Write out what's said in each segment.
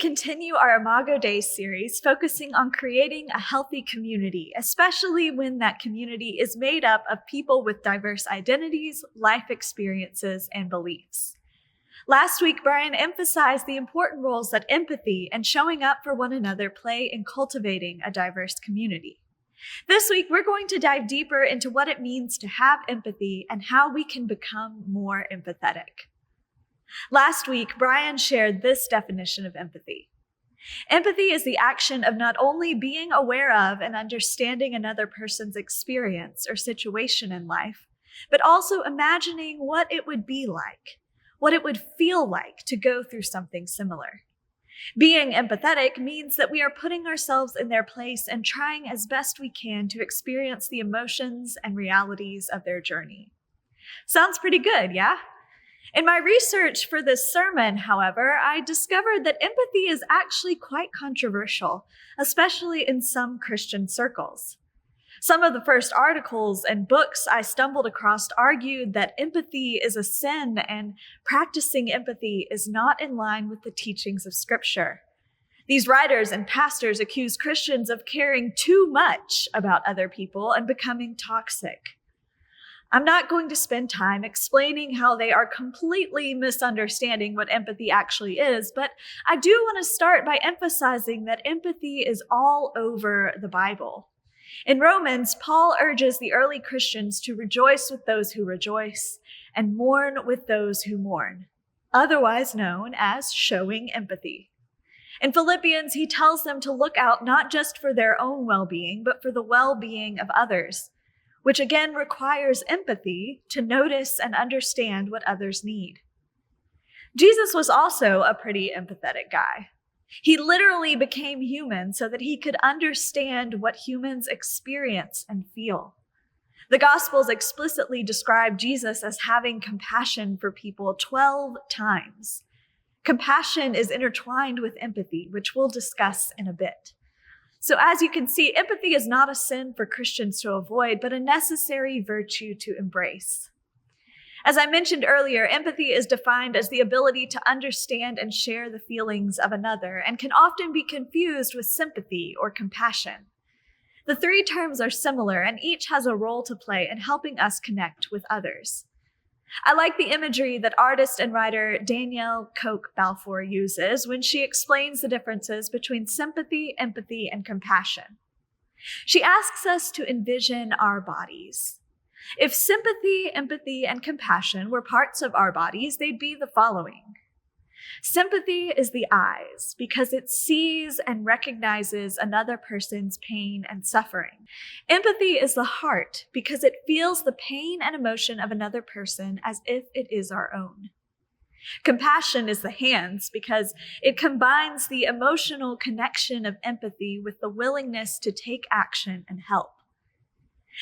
continue our Imago Days series, focusing on creating a healthy community, especially when that community is made up of people with diverse identities, life experiences, and beliefs. Last week, Brian emphasized the important roles that empathy and showing up for one another play in cultivating a diverse community. This week, we're going to dive deeper into what it means to have empathy and how we can become more empathetic. Last week, Brian shared this definition of empathy. Empathy is the action of not only being aware of and understanding another person's experience or situation in life, but also imagining what it would be like, what it would feel like to go through something similar. Being empathetic means that we are putting ourselves in their place and trying as best we can to experience the emotions and realities of their journey. Sounds pretty good, yeah? In my research for this sermon, however, I discovered that empathy is actually quite controversial, especially in some Christian circles. Some of the first articles and books I stumbled across argued that empathy is a sin and practicing empathy is not in line with the teachings of Scripture. These writers and pastors accuse Christians of caring too much about other people and becoming toxic. I'm not going to spend time explaining how they are completely misunderstanding what empathy actually is, but I do want to start by emphasizing that empathy is all over the Bible. In Romans, Paul urges the early Christians to rejoice with those who rejoice and mourn with those who mourn, otherwise known as showing empathy. In Philippians, he tells them to look out not just for their own well-being, but for the well-being of others, which again requires empathy to notice and understand what others need. Jesus was also a pretty empathetic guy. He literally became human so that he could understand what humans experience and feel. The Gospels explicitly describe Jesus as having compassion for people 12 times. Compassion is intertwined with empathy, which we'll discuss in a bit. So as you can see, empathy is not a sin for Christians to avoid, but a necessary virtue to embrace. As I mentioned earlier, empathy is defined as the ability to understand and share the feelings of another and can often be confused with sympathy or compassion. The three terms are similar and each has a role to play in helping us connect with others. I like the imagery that artist and writer Danielle Koch Balfour uses when she explains the differences between sympathy, empathy, and compassion. She asks us to envision our bodies. If sympathy, empathy, and compassion were parts of our bodies, they'd be the following. Sympathy is the eyes because it sees and recognizes another person's pain and suffering. Empathy is the heart because it feels the pain and emotion of another person as if it is our own. Compassion is the hands because it combines the emotional connection of empathy with the willingness to take action and help.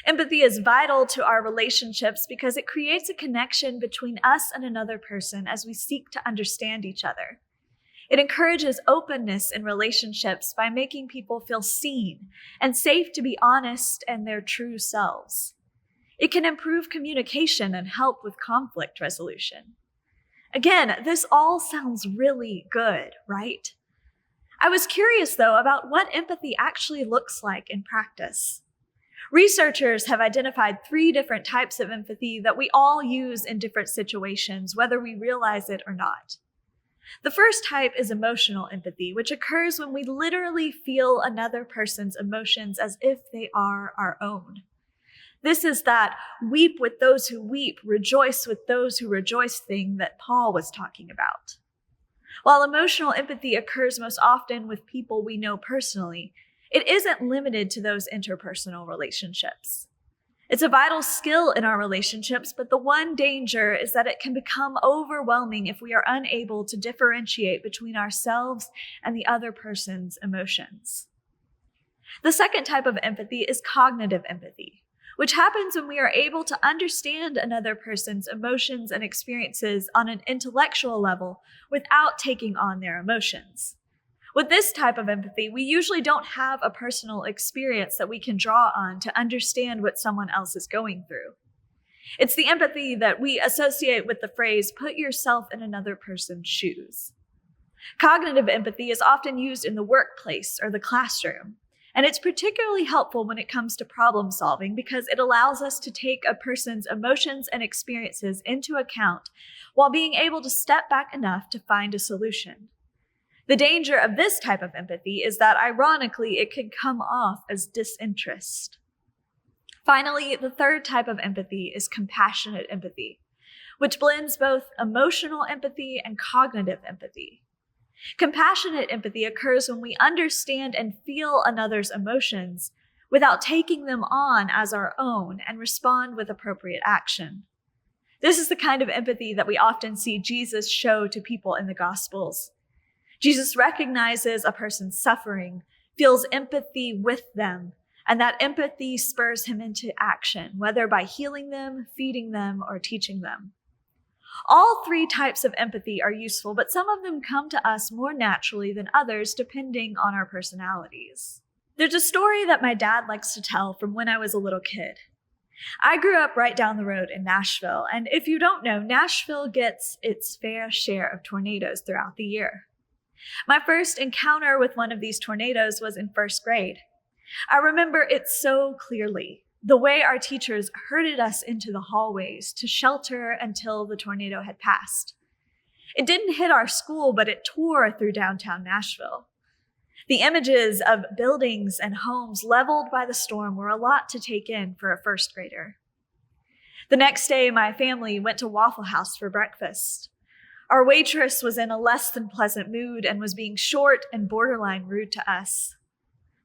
Empathy is vital to our relationships because it creates a connection between us and another person as we seek to understand each other. It encourages openness in relationships by making people feel seen and safe to be honest and their true selves. It can improve communication and help with conflict resolution. Again, this all sounds really good, right? I was curious, though, about what empathy actually looks like in practice. Researchers have identified 3 different types of empathy that we all use in different situations, whether we realize it or not. The first type is emotional empathy, which occurs when we literally feel another person's emotions as if they are our own. This is that weep with those who weep, rejoice with those who rejoice thing that Paul was talking about. While emotional empathy occurs most often with people we know personally, it isn't limited to those interpersonal relationships. It's a vital skill in our relationships, but the one danger is that it can become overwhelming if we are unable to differentiate between ourselves and the other person's emotions. The second type of empathy is cognitive empathy, which happens when we are able to understand another person's emotions and experiences on an intellectual level without taking on their emotions. With this type of empathy, we usually don't have a personal experience that we can draw on to understand what someone else is going through. It's the empathy that we associate with the phrase, put yourself in another person's shoes. Cognitive empathy is often used in the workplace or the classroom, and it's particularly helpful when it comes to problem solving because it allows us to take a person's emotions and experiences into account while being able to step back enough to find a solution. The danger of this type of empathy is that, ironically, it can come off as disinterest. Finally, the third type of empathy is compassionate empathy, which blends both emotional empathy and cognitive empathy. Compassionate empathy occurs when we understand and feel another's emotions without taking them on as our own and respond with appropriate action. This is the kind of empathy that we often see Jesus show to people in the Gospels. Jesus recognizes a person's suffering, feels empathy with them, and that empathy spurs him into action, whether by healing them, feeding them, or teaching them. All three types of empathy are useful, but some of them come to us more naturally than others depending on our personalities. There's a story that my dad likes to tell from when I was a little kid. I grew up right down the road in Nashville, and if you don't know, Nashville gets its fair share of tornadoes throughout the year. My first encounter with one of these tornadoes was in first grade. I remember it so clearly. The way our teachers herded us into the hallways to shelter until the tornado had passed. It didn't hit our school, but it tore through downtown Nashville. The images of buildings and homes leveled by the storm were a lot to take in for a first grader. The next day, my family went to Waffle House for breakfast. Our waitress was in a less than pleasant mood and was being short and borderline rude to us.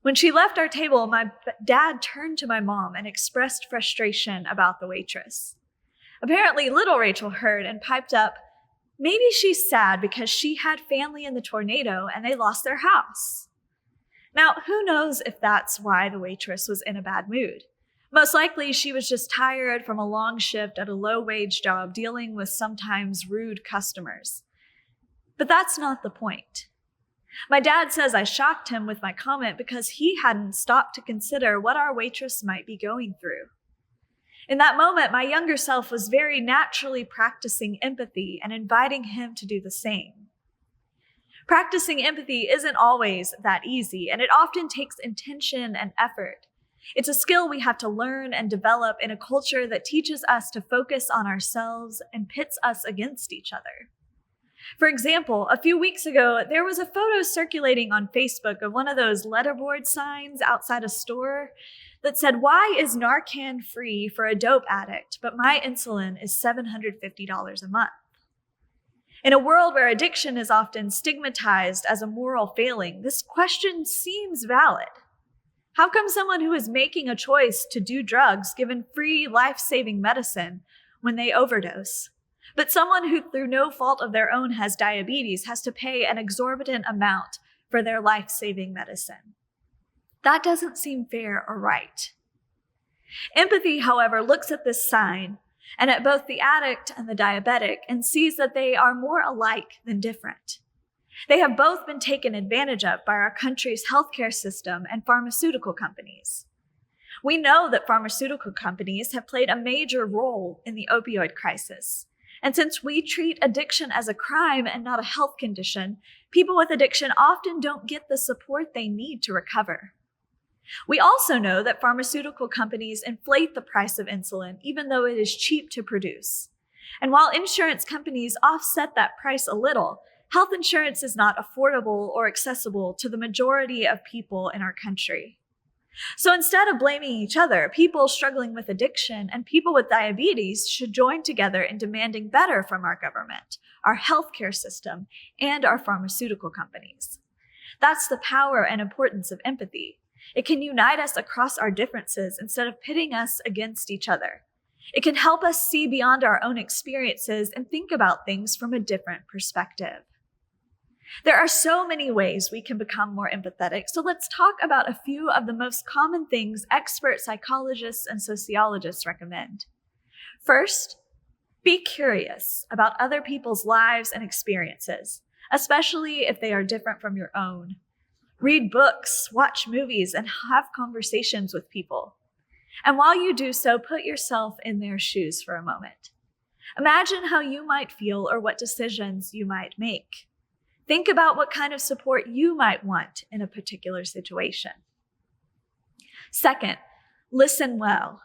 When she left our table, my dad turned to my mom and expressed frustration about the waitress. Apparently, little Rachel heard and piped up, "Maybe she's sad because she had family in the tornado and they lost their house." Now, who knows if that's why the waitress was in a bad mood? Most likely, she was just tired from a long shift at a low-wage job dealing with sometimes rude customers. But that's not the point. My dad says I shocked him with my comment because he hadn't stopped to consider what our waitress might be going through. In that moment, my younger self was very naturally practicing empathy and inviting him to do the same. Practicing empathy isn't always that easy, and it often takes intention and effort. It's a skill we have to learn and develop in a culture that teaches us to focus on ourselves and pits us against each other. For example, a few weeks ago, there was a photo circulating on Facebook of one of those letterboard signs outside a store that said, "Why is Narcan free for a dope addict, but my insulin is $750 a month?" In a world where addiction is often stigmatized as a moral failing, this question seems valid. How come someone who is making a choice to do drugs given free life-saving medicine when they overdose, but someone who through no fault of their own has diabetes has to pay an exorbitant amount for their life-saving medicine? That doesn't seem fair or right. Empathy, however, looks at this sign and at both the addict and the diabetic and sees that they are more alike than different. They have both been taken advantage of by our country's healthcare system and pharmaceutical companies. We know that pharmaceutical companies have played a major role in the opioid crisis. And since we treat addiction as a crime and not a health condition, people with addiction often don't get the support they need to recover. We also know that pharmaceutical companies inflate the price of insulin, even though it is cheap to produce. And while insurance companies offset that price a little, health insurance is not affordable or accessible to the majority of people in our country. So instead of blaming each other, people struggling with addiction and people with diabetes should join together in demanding better from our government, our healthcare system, and our pharmaceutical companies. That's the power and importance of empathy. It can unite us across our differences instead of pitting us against each other. It can help us see beyond our own experiences and think about things from a different perspective. There are so many ways we can become more empathetic, so let's talk about a few of the most common things expert psychologists and sociologists recommend. First, be curious about other people's lives and experiences, especially if they are different from your own. Read books, watch movies, and have conversations with people. And while you do so, put yourself in their shoes for a moment. Imagine how you might feel or what decisions you might make. Think about what kind of support you might want in a particular situation. Second, listen well.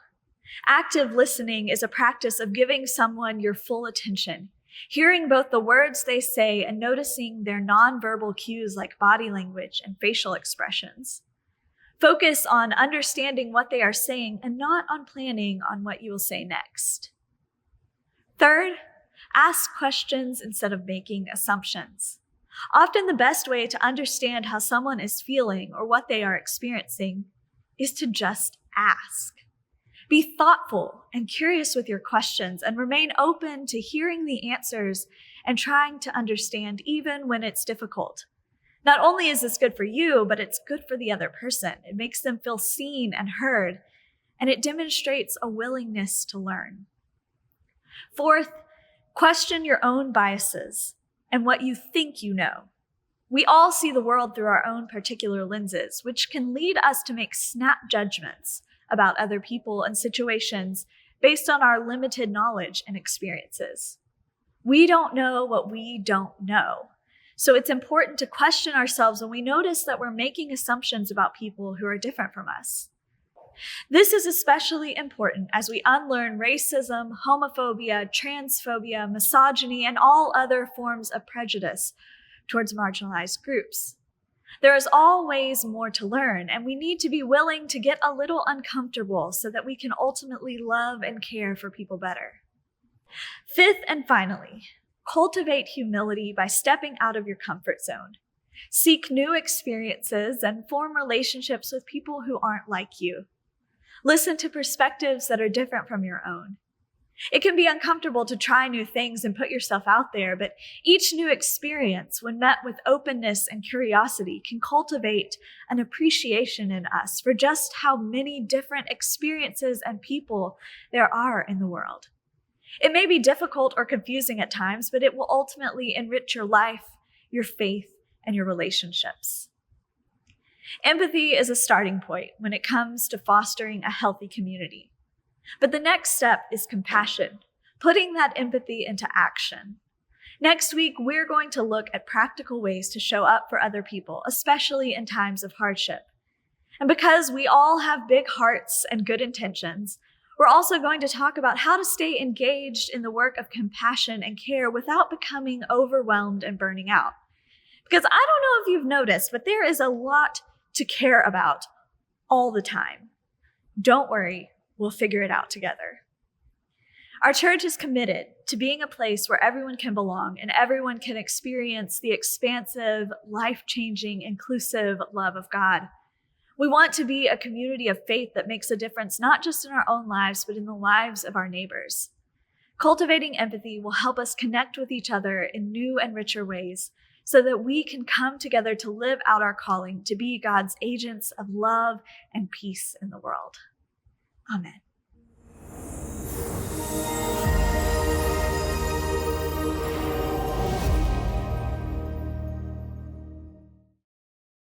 Active listening is a practice of giving someone your full attention, hearing both the words they say and noticing their nonverbal cues like body language and facial expressions. Focus on understanding what they are saying and not on planning on what you will say next. Third, ask questions instead of making assumptions. Often the best way to understand how someone is feeling or what they are experiencing is to just ask. Be thoughtful and curious with your questions and remain open to hearing the answers and trying to understand even when it's difficult. Not only is this good for you, but it's good for the other person. It makes them feel seen and heard, and it demonstrates a willingness to learn. Fourth, question your own biases and what you think you know. We all see the world through our own particular lenses, which can lead us to make snap judgments about other people and situations based on our limited knowledge and experiences. We don't know what we don't know. So it's important to question ourselves when we notice that we're making assumptions about people who are different from us. This is especially important as we unlearn racism, homophobia, transphobia, misogyny, and all other forms of prejudice towards marginalized groups. There is always more to learn, and we need to be willing to get a little uncomfortable so that we can ultimately love and care for people better. Fifth and finally, cultivate humility by stepping out of your comfort zone. Seek new experiences and form relationships with people who aren't like you. Listen to perspectives that are different from your own. It can be uncomfortable to try new things and put yourself out there, but each new experience, when met with openness and curiosity, can cultivate an appreciation in us for just how many different experiences and people there are in the world. It may be difficult or confusing at times, but it will ultimately enrich your life, your faith, and your relationships. Empathy is a starting point when it comes to fostering a healthy community. But the next step is compassion, putting that empathy into action. Next week, we're going to look at practical ways to show up for other people, especially in times of hardship. And because we all have big hearts and good intentions, we're also going to talk about how to stay engaged in the work of compassion and care without becoming overwhelmed and burning out. Because I don't know if you've noticed, but there is a lot to care about all the time. Don't worry, we'll figure it out together. Our church is committed to being a place where everyone can belong and everyone can experience the expansive, life-changing, inclusive love of God. We want to be a community of faith that makes a difference not just in our own lives, but in the lives of our neighbors. Cultivating empathy will help us connect with each other in new and richer ways so that we can come together to live out our calling to be God's agents of love and peace in the world. Amen.